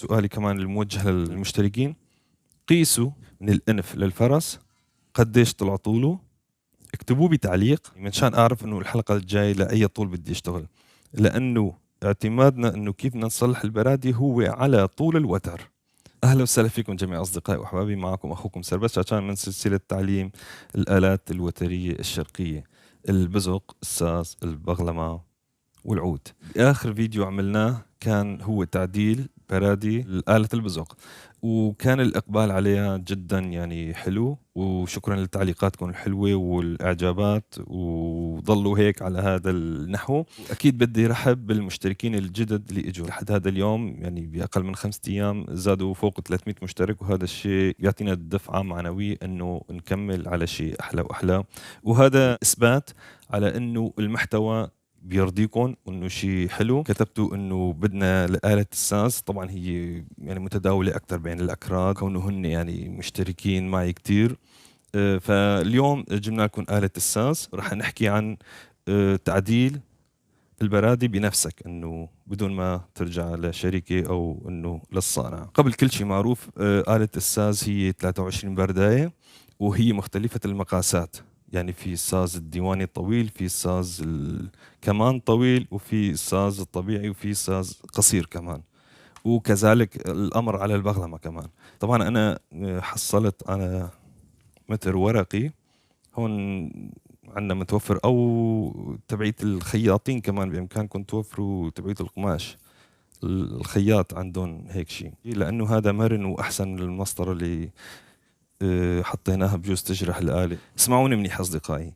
سؤالي كمان الموجه للمشتركين، قيسوا من الأنف للفرس قديش طلع طوله، اكتبوه بتعليق منشان أعرف إنه الحلقة الجاية لأي طول بدي أشتغل، لأنه اعتمادنا إنه كيف بدنا نصلح البرادي هو على طول الوتر. أهلا وسهلا فيكم جميع أصدقائي وأحبابي، معكم أخوكم سربس شاشان من سلسلة تعليم الآلات الوترية الشرقية، البزق، الساز، البغلمة والعود. آخر فيديو عملناه كان هو تعديل برادي الآلة البزق، وكان الإقبال عليها جدا يعني حلو، وشكرا لتعليقاتكم الحلوة والإعجابات، وضلوا هيك على هذا النحو. أكيد بدي رحب بالمشتركين الجدد اللي إجوا لحد هذا اليوم، يعني بأقل من 5 أيام زادوا فوق 300 مشترك، وهذا الشيء يعطينا دفعة معنوية إنه نكمل على شيء أحلى وأحلى، وهذا إثبات على إنه المحتوى بيرضيكم وانه شيء حلو. كتبتوا انه بدنا لآلة الساز، طبعا هي يعني متداولة اكثر بين الاكراد كونه هن يعني مشتركين معي كتير. فاليوم جبنا لكم آلة الساز، رح نحكي عن تعديل البرادي بنفسك، انه بدون ما ترجع لشركة او انه للصانع. قبل كل شيء معروف آلة الساز هي 23 برداية، وهي مختلفة المقاسات، يعني في الساز الديواني الطويل، في الساز كمان طويل، وفي الساز الطبيعي، وفي ساز قصير كمان، وكذلك الأمر على البغلمة كمان. طبعا أنا حصلت على متر ورقي هون عندنا متوفر، أو تبعية الخياطين كمان بإمكانكم توفروا تبعية القماش، الخياط عندهم هيك شيء، لأنه هذا مرن وأحسن من المسطرة اللي حطيناها بجوز تجرح الآلة. اسمعوني منيح أصدقائي،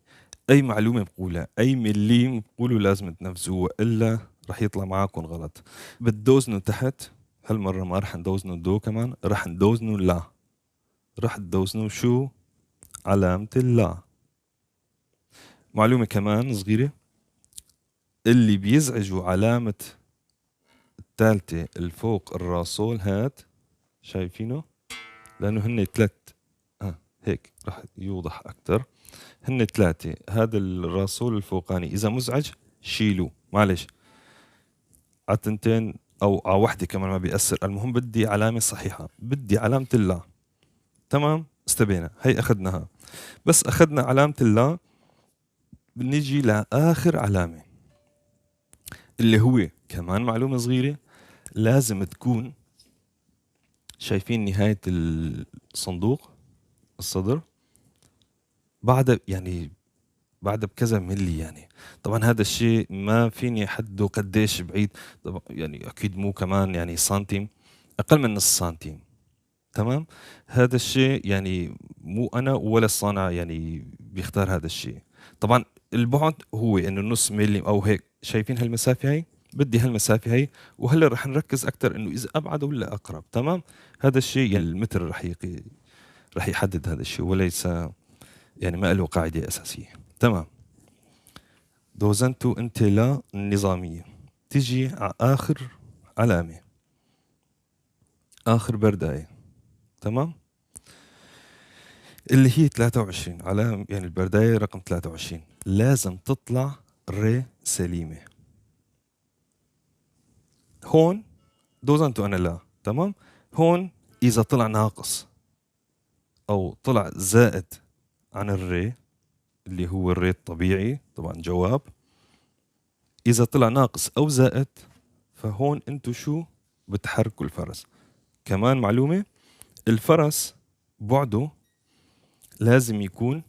أي معلومة بقولها، أي مليم بقوله لازم تنفذوه، إلا رح يطلع معاكم غلط. بتدوزنوا تحت، هالمرة ما رح ندوزنوا دو كمان، رح ندوزنوا لا، رح تدوزنوا شو؟ علامة اللا. معلومة كمان صغيرة، اللي بيزعجوا علامة الثالثة الفوق الراسول هات، شايفينه؟ لأنه هن 3 هيك رح يوضح أكتر، هن 3. هذا الراسول الفوقاني إذا مزعج شيلوه، معلش على 2 أو على 1 كمان ما بيأثر، المهم بدي علامة صحيحة، بدي علامة اللا. تمام، استبينا، هي أخذناها. بس أخذنا علامة اللا، بنيجي لآخر علامة اللي هو كمان معلومة صغيرة، لازم تكون شايفين نهاية الصندوق الصدر بعد، يعني بعد بكذا ملي يعني. طبعا هذا الشيء ما فيني حده قديش بعيد، طبعا يعني اكيد مو كمان يعني سنتيم، اقل من نص سنتيم. تمام، هذا الشيء يعني مو انا ولا الصانع يعني بيختار هذا الشيء. طبعا البعد هو انه نص ملي او هيك، شايفين هالمسافه هي، بدي هالمسافه هي. وهلا رح نركز اكثر انه اذا ابعد ولا اقرب. تمام، هذا الشيء يعني المتر رح يحدد هذا الشيء، وليس يعني ما له قاعده اساسيه. تمام، دوزنتو انت لا النظامية، تجي على آخر علامة، آخر برداية. تمام، اللي هي 23 علامة، يعني البرداية رقم 23 لازم تطلع ري سليمة. هون دوزنتو أنا لا. تمام، هون إذا طلع ناقص أو طلع زائد عن الري اللي هو الري الطبيعي، طبعا جواب. إذا طلع ناقص أو زائد، فهون أنتو شو بتحركوا الفرس. كمان معلومة، الفرس بعده لازم يكون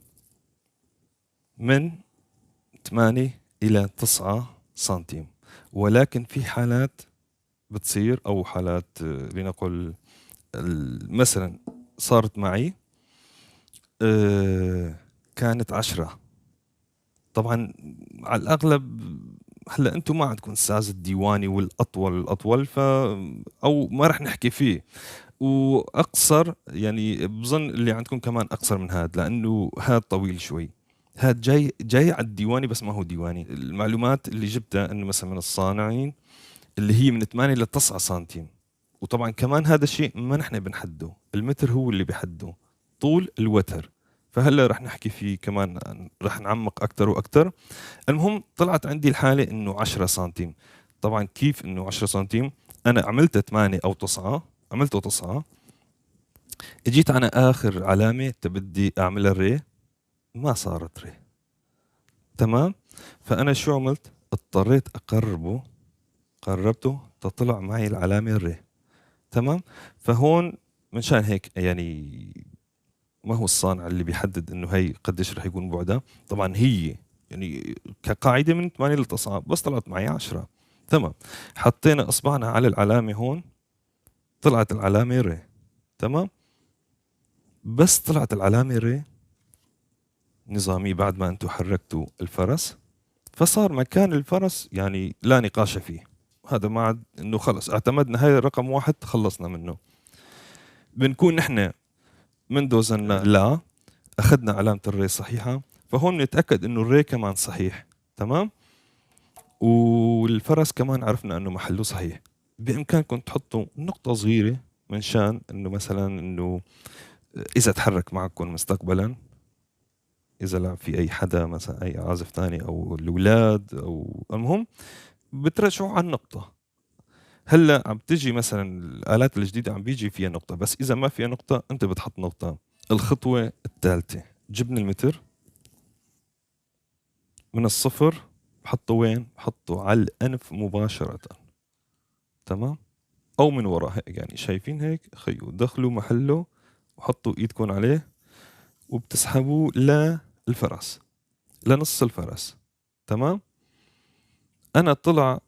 من 8 إلى 9 سنتيم، ولكن في حالات بتصير، أو حالات لنقل مثلا صارت معي كانت 10. طبعا على الأغلب هلا انتم ما عندكم الساز الديواني والاطول او ما رح نحكي فيه، واقصر يعني بظن اللي عندكم كمان اقصر من هذا، لانه هذا طويل شوي، هذا جاي على الديواني بس ما هو ديواني. المعلومات اللي جبتها انه مثلا من الصانعين اللي هي من 8 ل 9 سنتيم. وطبعا كمان هذا الشيء ما نحن بنحده، المتر هو اللي بيحده، طول الوتر. فهلا رح نحكي فيه كمان، رح نعمق اكثر واكثر. المهم طلعت عندي الحاله انه 10 سنتيم. طبعا كيف انه 10 سنتيم؟ أنا عملت 8 أو 9، عملته 9، اجيت على آخر علامة تبدي أعمل الري، ما صارت ري. تمام. فأنا شو عملت؟ اضطريت أقربه، قربته تطلع معي العلامة الري. تمام. فهون منشان هيك يعني ما هو الصانع اللي بيحدد انه هي قديش رح يكون بعدها. طبعا هي يعني كقاعدة من 8 ل 9، بس طلعت معي 10. تمام. حطينا اصبعنا على العلامة هون، طلعت العلامة ري. تمام. بس طلعت العلامة ري نظامي بعد ما انتم حركتوا الفرس، فصار مكان الفرس يعني لا نقاش فيه. هذا ما عاد انه خلص اعتمدنا هاي رقم واحد، خلصنا منه. بنكون نحن من دوزنا لا اخذنا علامة الري صحيحة، فهون نتأكد انه الري كمان صحيح. تمام. والفرس كمان عرفنا انه محله صحيح. بامكانكم تحطوا نقطة صغيرة من شان انه مثلا انه اذا تحرك معكم مستقبلا، اذا لعب في اي حدا مثلا اي عازف ثاني او الاولاد او المهم بترجعوا على النقطة. هلا عم تجي مثلا الآلات الجديدة عم بيجي فيها نقطة، بس إذا ما فيها نقطة أنت بتحط نقطة. الخطوة الثالثة، جبنا المتر من الصفر، بحطه وين؟ بحطه على الأنف مباشرة. تمام. أو من وراء هيك، يعني شايفين هيك خيو دخلوا محله وحطوا إيدكم عليه وبتسحبوه للفرس، لنص الفرس. تمام. أنا طلع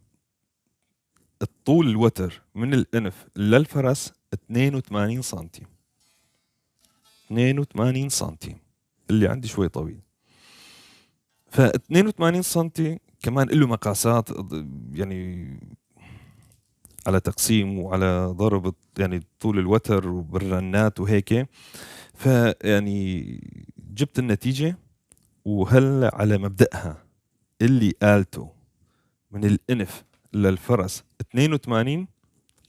الطول الوتر من الأنف للفرس 82 سنتي. 82 سنتي اللي عندي شوي طويل. ف 82 سنتي كمان له مقاسات يعني على تقسيم وعلى ضرب يعني طول الوتر وبالرنات وهيك. فيعني جبت النتيجة، وهلا على مبدأها اللي قالته من الأنف للفرس 82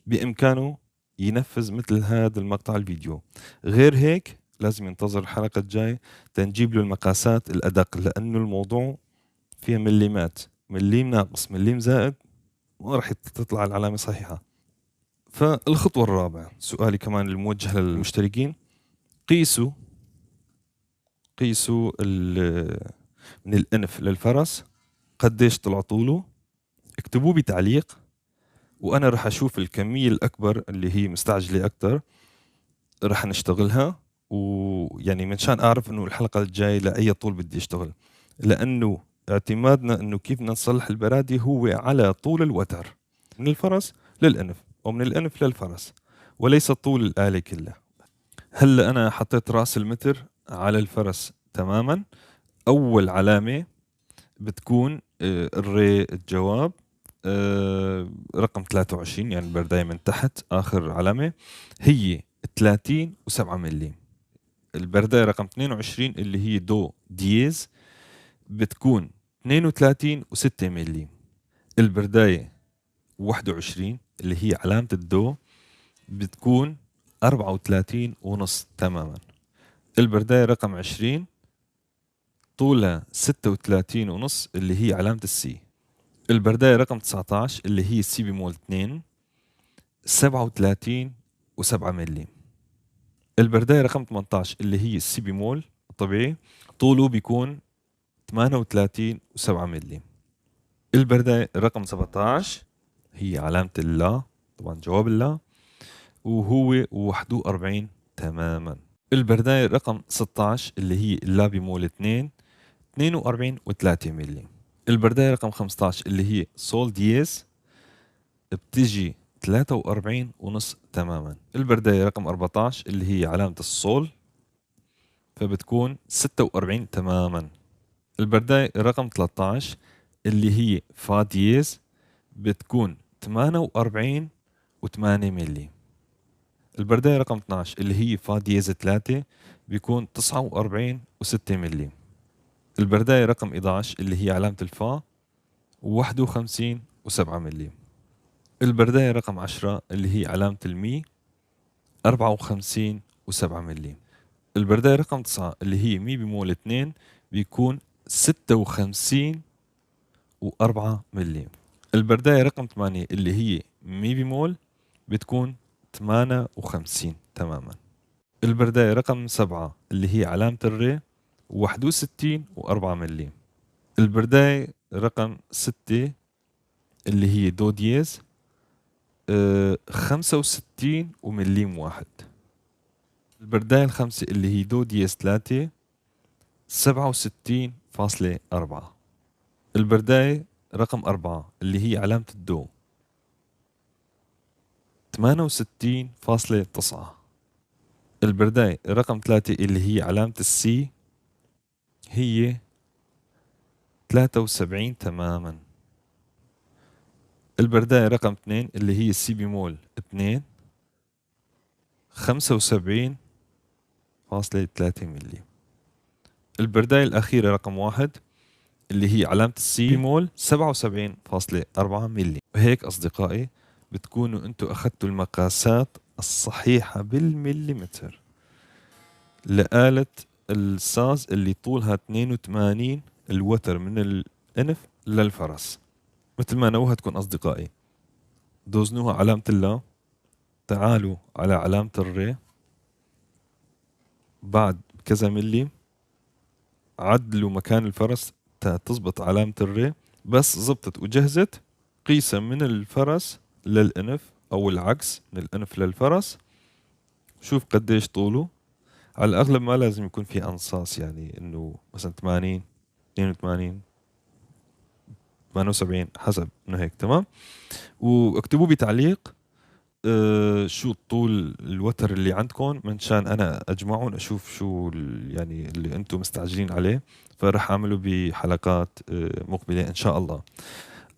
بإمكانه ينفذ مثل هذا المقطع الفيديو. غير هيك لازم ينتظر الحلقة الجاي تنجيب له المقاسات الأدق، لأنه الموضوع فيها مليمات، مليم ناقص مليم زائد ما راح تطلع العلامة صحيحة. فالخطوة الرابعة، سؤالي كمان الموجه للمشتركين، قيسوا قيسوا من الأنف للفرس قديش طلع طوله، اكتبوه بتعليق، وأنا راح أشوف الكمية الأكبر اللي هي مستعجلة أكتر راح نشتغلها. ويعني من شان أعرف إنه الحلقة الجاية لأي طول بدي أشتغل، لأنه اعتمادنا إنه كيف بدنا نصلح البرادي هو على طول الوتر من الفرس للأنف أو من الأنف للفرس، وليس طول الآلة كلها. هلا أنا حطيت رأس المتر على الفرس تماما. أول علامة بتكون الري الجواب رقم 23، يعني البرداية من تحت آخر علامة هي 30 و7 ملي. البرداية رقم 22 اللي هي دو دييز بتكون 32 و6 ملي. البرداية 21 اللي هي علامة الدو بتكون 34 ونص تماما. البرداية رقم 20 طولها 36 ونص اللي هي علامة السي. البرداية رقم 19 اللي هي السي بيمول 2 37 و7 ملي. البرداية رقم 18 اللي هي السي بيمول الطبيعي طوله بيكون 38 و7 ملي. البرداية رقم 17 هي علامة اللا، طبعا جواب اللا، وهو 41 تماما. البرداية رقم 16 اللي هي اللا بيمول 2 42 و3 ملي. البرداية رقم 15 اللي هي سول دييز بتجي 43 ونص تماما. البرداية رقم 14 اللي هي علامة الصول فبتكون 46 تماما. البرداية رقم 13 اللي هي فا دييز بتكون 48 و8 ملي. البرداية رقم 12 اللي هي فا دييز 3 بيكون 49 و6 ملي. البرداية رقم 11 اللي هي علامة الفا 51 و7 ملي. البرداية رقم 10 اللي هي علامة المي 54 و7 ملي. البرداية رقم 9 اللي هي مي بمول 2 بيكون 56 و4 ملي. البرداية رقم 8 اللي هي مي بيمول بتكون 58 تماما. البرداية رقم 7 اللي هي علامة الري 61 و4 مليم. البرداية رقم 6 اللي هي دو دييز 65 ومليم واحد. البرداية الخمسة اللي هي دو دييز 3 67.4. البرداية رقم 4 اللي هي علامة الدو 68.9. البرداية رقم 3 اللي هي علامة السي هي 73 تماما. البرداية رقم 2 اللي هي السي بيمول 2 75.3 ملي. البرداية الأخيرة رقم 1 اللي هي علامة السي بيمول 77.4 ملي. وهيك أصدقائي بتكونوا أنتوا أخذتوا المقاسات الصحيحة بالمليمتر لآلة الساز اللي طولها 82 الوتر من الأنف للفرس. مثل ما نوهتكم أصدقائي، دوزنوها علامة الله، تعالوا على علامة الري، بعد كذا ملي عدلوا مكان الفرس تزبط علامة الري. بس زبطت وجهزت، قيسها من الفرس للأنف أو العكس من الأنف للفرس. شوف قديش طوله. على الأغلب ما لازم يكون في أنصاص، يعني إنه مثلا 80 82 78 حسب إنه هيك تمام. واكتبوا بتعليق شو الطول الوتر اللي عندكم منشان انا اجمعهم اشوف شو يعني اللي انتم مستعجلين عليه، فرح اعمله بحلقات مقبلة ان شاء الله.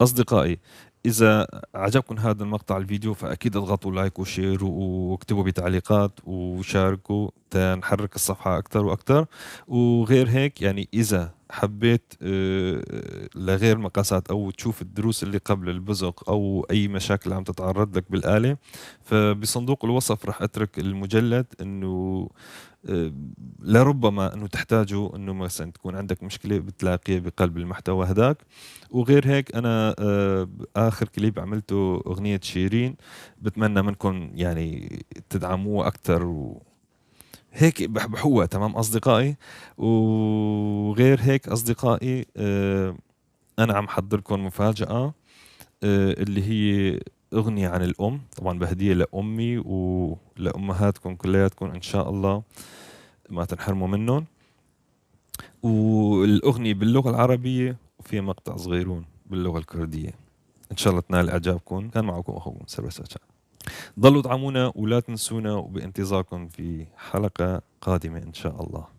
اصدقائي، اذا عجبكم هذا المقطع الفيديو فاكيد اضغطوا لايك وشير واكتبوا بتعليقات وشاركوا تنحرك الصفحة اكثر واكثر. وغير هيك يعني اذا حبيت لغير مقاسات او تشوف الدروس اللي قبل البزق او اي مشاكل عم تتعرض لك بالآلة، فبصندوق الوصف رح اترك المجلد انه لربما انه تحتاجوا انه مثلا تكون عندك مشكله بتلاقيه بقلب المحتوى هذاك. وغير هيك انا اخر كليب عملته اغنيه شيرين، بتمنى منكم يعني تدعموه اكثر هيك بحبحوها تمام اصدقائي. وغير هيك اصدقائي انا عم حضر لكم مفاجاه اللي هي اغنيه عن الام، طبعا بهديه لامي ولامهاتكم كلياتكم ان شاء الله ما تنحرموا منهم. والاغنيه باللغه العربيه وفيها مقطع صغيرون باللغه الكرديه. ان شاء الله تنال اعجابكم. كان معكم اخوكم سربساتشا. ضلوا ادعمونا ولا تنسونا، وبانتظاركم في حلقه قادمه ان شاء الله.